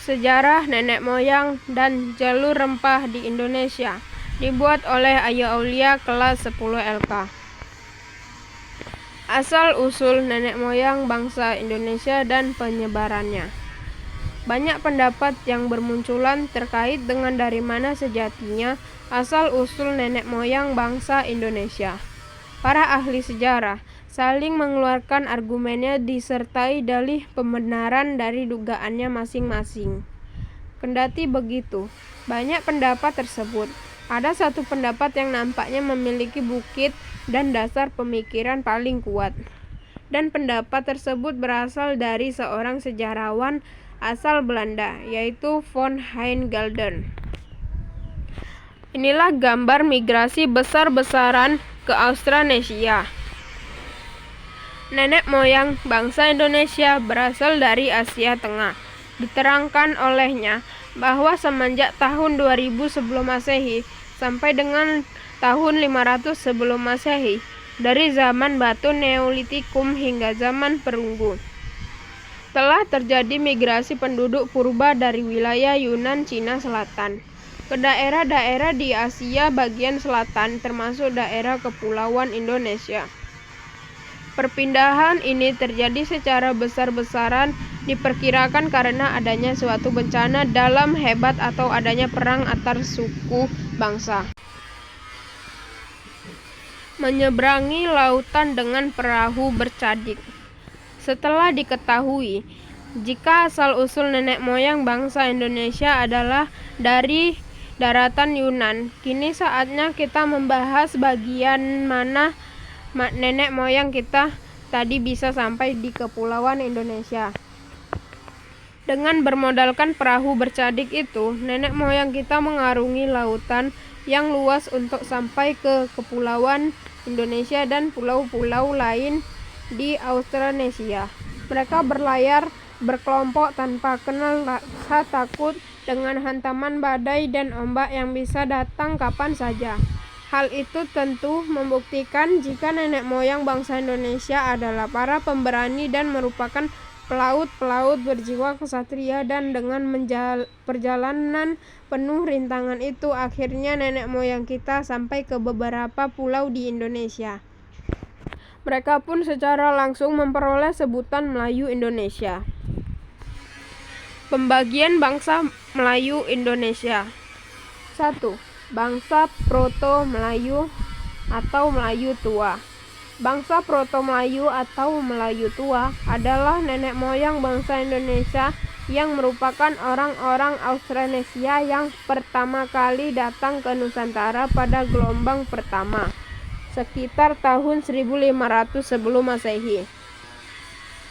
Sejarah Nenek Moyang dan Jalur Rempah di Indonesia, dibuat oleh Ayah Aulia kelas 10 LK. Asal-usul nenek moyang bangsa Indonesia dan penyebarannya. Banyak pendapat yang bermunculan terkait dengan dari mana sejatinya asal-usul nenek moyang bangsa Indonesia. Para ahli sejarah saling mengeluarkan argumennya disertai dalih pembenaran dari dugaannya masing-masing. Kendati begitu, banyak pendapat tersebut. Ada satu pendapat yang nampaknya memiliki bukit dan dasar pemikiran paling kuat. Dan pendapat tersebut berasal dari seorang sejarawan asal Belanda, yaitu von Heijngalden. Inilah gambar migrasi besar-besaran ke Australanesia. Nenek moyang bangsa Indonesia berasal dari Asia Tengah. Diterangkan olehnya bahwa semenjak tahun 2000 sebelum Masehi sampai dengan tahun 500 sebelum Masehi, dari zaman batu Neolitikum hingga zaman perunggu, telah terjadi migrasi penduduk purba dari wilayah Yunan Cina Selatan ke daerah-daerah di Asia bagian selatan termasuk daerah kepulauan Indonesia. Perpindahan ini terjadi secara besar-besaran diperkirakan karena adanya suatu bencana dalam hebat atau adanya perang antar suku bangsa. Menyeberangi lautan dengan perahu bercadik. Setelah diketahui jika asal-usul nenek moyang bangsa Indonesia adalah dari daratan Yunan, kini saatnya kita membahas bagian mana nenek moyang kita tadi bisa sampai di kepulauan Indonesia. Dengan bermodalkan perahu bercadik itu, nenek moyang kita mengarungi lautan yang luas untuk sampai ke kepulauan Indonesia dan pulau-pulau lain di Australanesia. Mereka berlayar berkelompok tanpa kenal rasa takut dengan hantaman badai dan ombak yang bisa datang kapan saja. Hal itu tentu membuktikan jika nenek moyang bangsa Indonesia adalah para pemberani dan merupakan pelaut-pelaut berjiwa kesatria, dan dengan perjalanan penuh rintangan itu akhirnya nenek moyang kita sampai ke beberapa pulau di Indonesia. Mereka pun secara langsung memperoleh sebutan Melayu Indonesia. Pembagian bangsa Melayu Indonesia. 1. Bangsa Proto-Melayu atau Melayu Tua. Bangsa Proto-Melayu atau Melayu Tua adalah nenek moyang bangsa Indonesia yang merupakan orang-orang Australanesia yang pertama kali datang ke Nusantara pada gelombang pertama, sekitar tahun 1500 sebelum Masehi.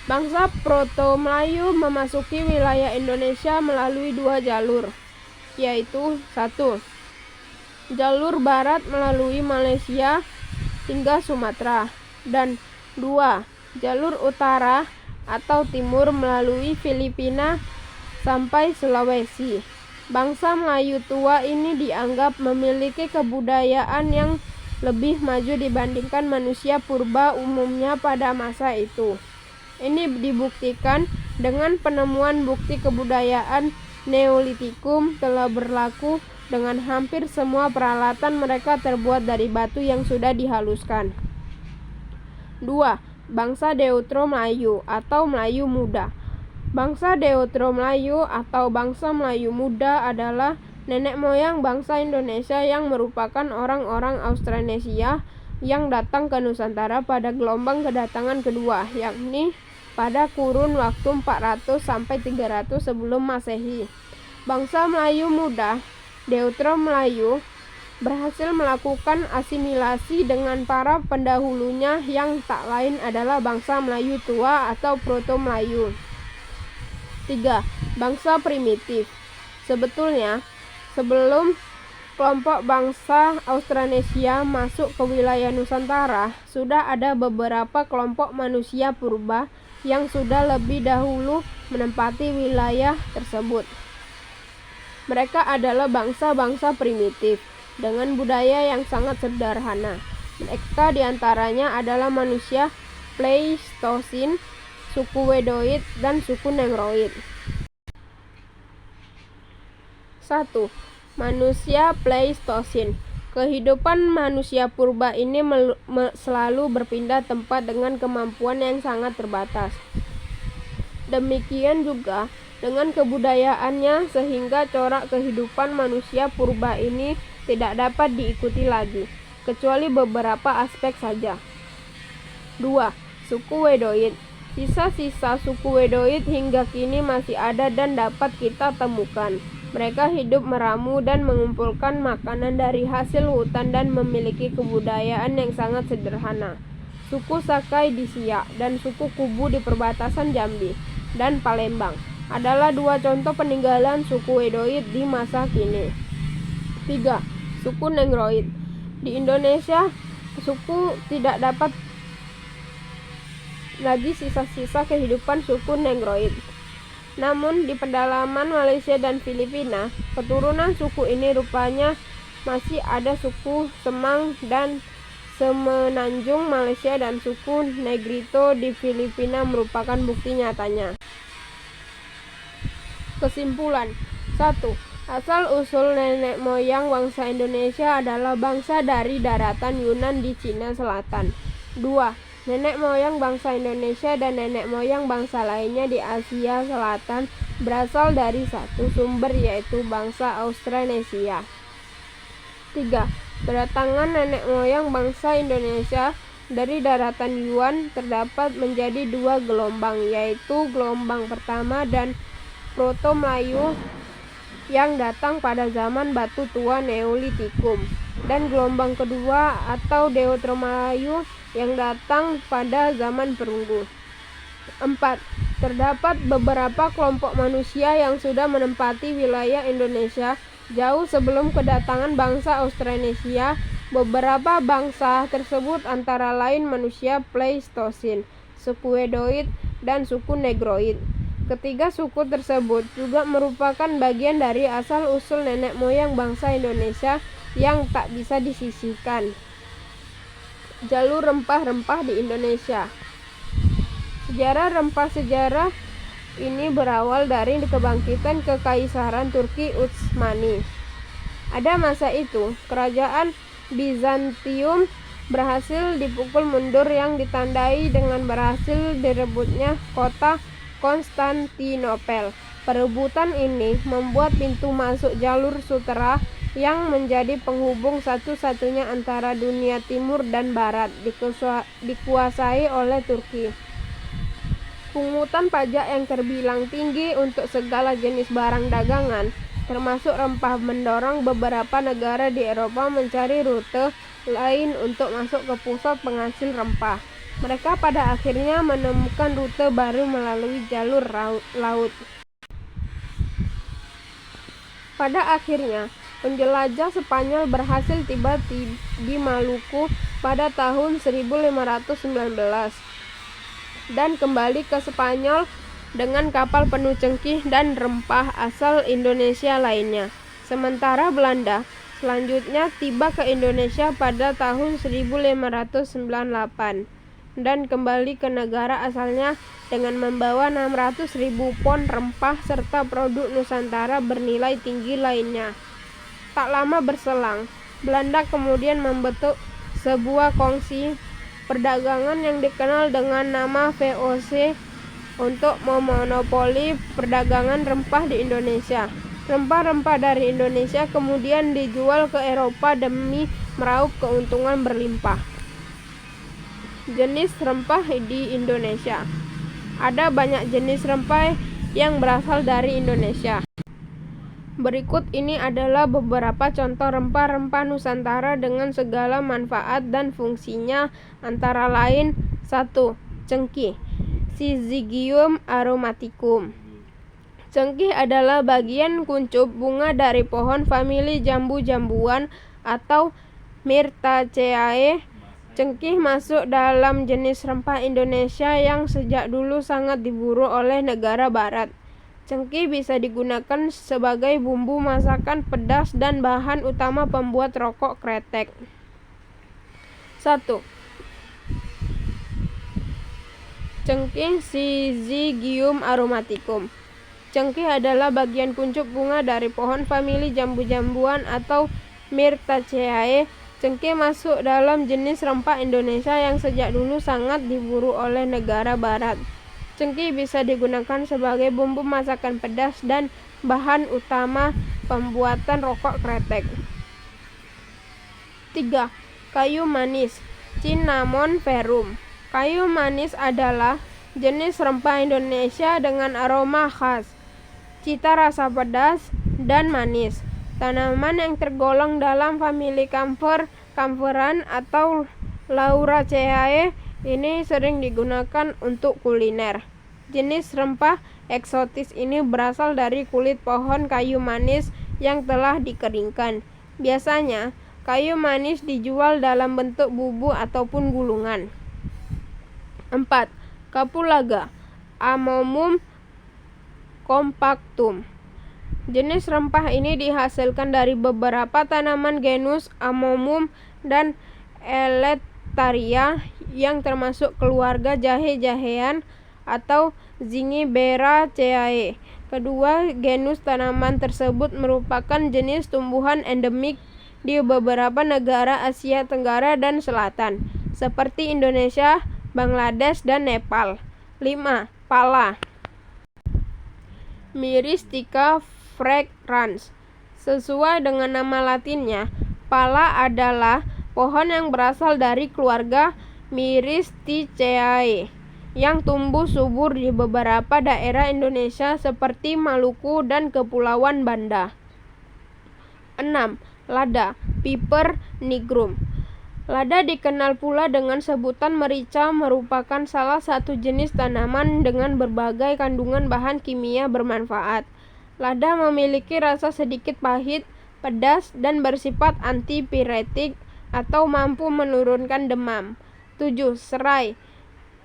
Bangsa Proto-Melayu memasuki wilayah Indonesia melalui dua jalur, yaitu 1. Jalur barat melalui Malaysia hingga Sumatera, dan 2. Jalur utara atau timur melalui Filipina sampai Sulawesi. Bangsa Melayu tua ini dianggap memiliki kebudayaan yang lebih maju dibandingkan manusia purba umumnya pada masa itu. Ini dibuktikan dengan penemuan bukti kebudayaan Neolitikum telah berlaku dengan hampir semua peralatan mereka terbuat dari batu yang sudah dihaluskan. 2. Bangsa Deutero Melayu atau Melayu Muda. Bangsa Deutero Melayu atau bangsa Melayu Muda adalah nenek moyang bangsa Indonesia yang merupakan orang-orang Australanesia yang datang ke Nusantara pada gelombang kedatangan kedua, yakni pada kurun waktu 400 sampai 300 sebelum Masehi. Bangsa Melayu Muda, Deutero Melayu, berhasil melakukan asimilasi dengan para pendahulunya yang tak lain adalah bangsa Melayu Tua atau Proto-Melayu. 3. Bangsa primitif. Sebetulnya, sebelum kelompok bangsa Australanesia masuk ke wilayah Nusantara, sudah ada beberapa kelompok manusia purba yang sudah lebih dahulu menempati wilayah tersebut. Mereka adalah bangsa-bangsa primitif dengan budaya yang sangat sederhana. Mereka diantaranya adalah manusia Pleistosin, suku Wedoid, dan suku Negroid. 1. Manusia Pleistosin. Kehidupan manusia purba ini selalu berpindah tempat dengan kemampuan yang sangat terbatas. Demikian juga dengan kebudayaannya, sehingga corak kehidupan manusia purba ini tidak dapat diikuti lagi, kecuali beberapa aspek saja. 2. Suku Wedoid. Sisa-sisa suku Wedoid hingga kini masih ada dan dapat kita temukan. Mereka hidup meramu dan mengumpulkan makanan dari hasil hutan dan memiliki kebudayaan yang sangat sederhana. Suku Sakai di Siak dan suku Kubu di perbatasan Jambi dan Palembang adalah dua contoh peninggalan suku Wedoid di masa kini. 3. Suku Negroid. Di Indonesia, suku tidak dapat lagi sisa-sisa kehidupan suku Negroid. Namun di pedalaman Malaysia dan Filipina, keturunan suku ini rupanya masih ada. Suku Semang dan Semenanjung Malaysia dan suku Negrito di Filipina merupakan bukti nyatanya. Kesimpulan. 1. Asal-usul nenek moyang bangsa Indonesia adalah bangsa dari daratan Yunan di Cina Selatan. 2. Nenek moyang bangsa Indonesia dan nenek moyang bangsa lainnya di Asia Selatan berasal dari satu sumber, yaitu bangsa Austronesia. 3. Kedatangan nenek moyang bangsa Indonesia dari daratan Yuan terdapat menjadi dua gelombang, yaitu gelombang pertama dan Proto-Melayu yang datang pada zaman Batu Tua Neolitikum, dan gelombang kedua atau Deutero-Melayu yang datang pada zaman Perunggu. 4. Terdapat beberapa kelompok manusia yang sudah menempati wilayah Indonesia jauh sebelum kedatangan bangsa Austronesia. Beberapa bangsa tersebut antara lain manusia Pleistosin, suku Wedoid, dan suku Negroid. Ketiga suku tersebut juga merupakan bagian dari asal-usul nenek moyang bangsa Indonesia yang tak bisa disisihkan. Jalur rempah-rempah di Indonesia. Sejarah rempah ini berawal dari kebangkitan Kekaisaran Turki Utsmani. Pada masa itu, kerajaan Bizantium berhasil dipukul mundur yang ditandai dengan berhasil direbutnya kota Konstantinopel. Perebutan ini membuat pintu masuk jalur sutera yang menjadi penghubung satu-satunya antara dunia timur dan barat dikuasai oleh Turki. Pungutan pajak yang terbilang tinggi untuk segala jenis barang dagangan, termasuk rempah, mendorong beberapa negara di Eropa mencari rute lain untuk masuk ke pusat penghasil rempah. Mereka pada akhirnya menemukan rute baru melalui jalur laut. Pada akhirnya, penjelajah Spanyol berhasil tiba di Maluku pada tahun 1519 dan kembali ke Spanyol dengan kapal penuh cengkih dan rempah asal Indonesia lainnya. Sementara Belanda selanjutnya tiba ke Indonesia pada tahun 1598 dan kembali ke negara asalnya dengan membawa 600.000 pon rempah serta produk Nusantara bernilai tinggi lainnya. Tak lama berselang, Belanda kemudian membentuk sebuah kongsi perdagangan yang dikenal dengan nama VOC untuk memonopoli perdagangan rempah di Indonesia. Rempah-rempah dari Indonesia kemudian dijual ke Eropa demi meraup keuntungan berlimpah. Jenis rempah di Indonesia. Ada banyak jenis rempah yang berasal dari Indonesia. Berikut ini adalah beberapa contoh rempah-rempah Nusantara dengan segala manfaat dan fungsinya, antara lain: 1. Cengkih, Syzygium aromaticum. Cengkih adalah bagian kuncup bunga dari pohon famili jambu-jambuan atau Myrtaceae. Cengkih masuk dalam jenis rempah Indonesia yang sejak dulu sangat diburu oleh negara barat. Cengkih bisa digunakan sebagai bumbu masakan pedas dan bahan utama pembuat rokok kretek. 1. Cengkih Syzygium aromaticum. Cengkeh adalah bagian kuncup bunga dari pohon famili jambu-jambuan atau Myrtaceae. Cengkeh masuk dalam jenis rempah Indonesia yang sejak dulu sangat diburu oleh negara barat. Cengkeh bisa digunakan sebagai bumbu masakan pedas dan bahan utama pembuatan rokok kretek. 3. Kayu manis, Cinnamon verum. Kayu manis adalah jenis rempah Indonesia dengan aroma khas, cita rasa pedas dan manis. Tanaman yang tergolong dalam famili camphor-camphoran atau Lauraceae ini sering digunakan untuk kuliner. Jenis rempah eksotis ini berasal dari kulit pohon kayu manis yang telah dikeringkan. Biasanya, kayu manis dijual dalam bentuk bubuk ataupun gulungan. 4. Kapulaga, Amomum compactum. Jenis rempah ini dihasilkan dari beberapa tanaman genus Amomum dan Eleutheria yang termasuk keluarga jahe-jahean atau Zingiberaceae. Kedua genus tanaman tersebut merupakan jenis tumbuhan endemik di beberapa negara Asia Tenggara dan Selatan, seperti Indonesia, Bangladesh, dan Nepal. 5. Pala, Myristica fragrans. Sesuai dengan nama latinnya, pala adalah pohon yang berasal dari keluarga Myristicae yang tumbuh subur di beberapa daerah Indonesia seperti Maluku dan Kepulauan Banda. 6. Lada, Piper nigrum. Lada dikenal pula dengan sebutan merica, merupakan salah satu jenis tanaman dengan berbagai kandungan bahan kimia bermanfaat. Lada memiliki rasa sedikit pahit, pedas, dan bersifat antipiretik atau mampu menurunkan demam. 7. Serai,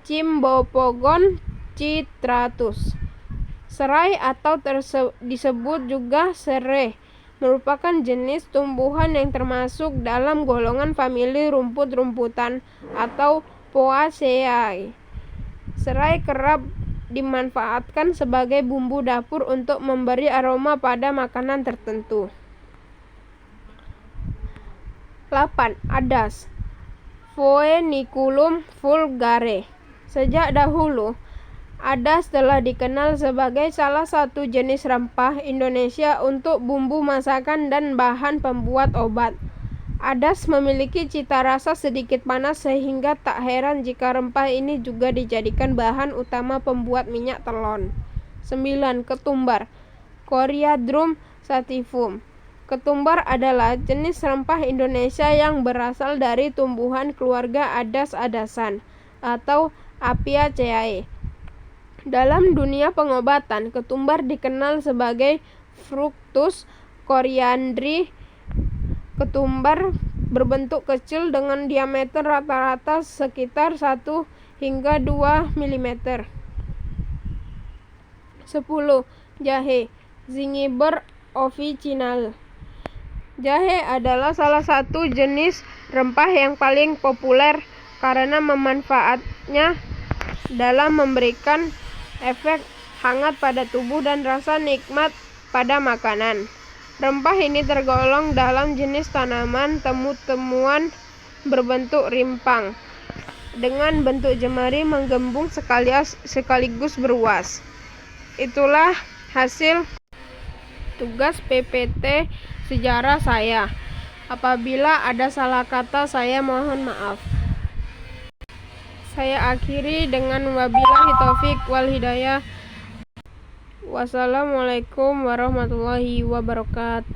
Cymbopogon citratus. Serai atau disebut juga sereh merupakan jenis tumbuhan yang termasuk dalam golongan famili rumput-rumputan atau Poaceae. Serai kerap dimanfaatkan sebagai bumbu dapur untuk memberi aroma pada makanan tertentu. 8. Adas, Phoenicum vulgare. Sejak dahulu, adas telah dikenal sebagai salah satu jenis rempah Indonesia untuk bumbu masakan dan bahan pembuat obat. Adas memiliki cita rasa sedikit panas sehingga tak heran jika rempah ini juga dijadikan bahan utama pembuat minyak telon. 9. Ketumbar, Coriandrum sativum. Ketumbar adalah jenis rempah Indonesia yang berasal dari tumbuhan keluarga adas-adasan atau Apiaceae. Dalam dunia pengobatan, ketumbar dikenal sebagai Fructus coriandri. Ketumbar berbentuk kecil dengan diameter rata-rata sekitar 1 hingga 2 mm. 10. Jahe, Zingiber officinale. Jahe adalah salah satu jenis rempah yang paling populer karena manfaatnya dalam memberikan efek hangat pada tubuh dan rasa nikmat pada makanan. Rempah ini tergolong dalam jenis tanaman temu-temuan berbentuk rimpang dengan bentuk jemari menggembung sekaligus beruas. Itulah hasil tugas PPT sejarah saya. Apabila ada salah kata, saya mohon maaf. Saya akhiri dengan wabillahi taufik wal hidayah. Wassalamualaikum warahmatullahi wabarakatuh.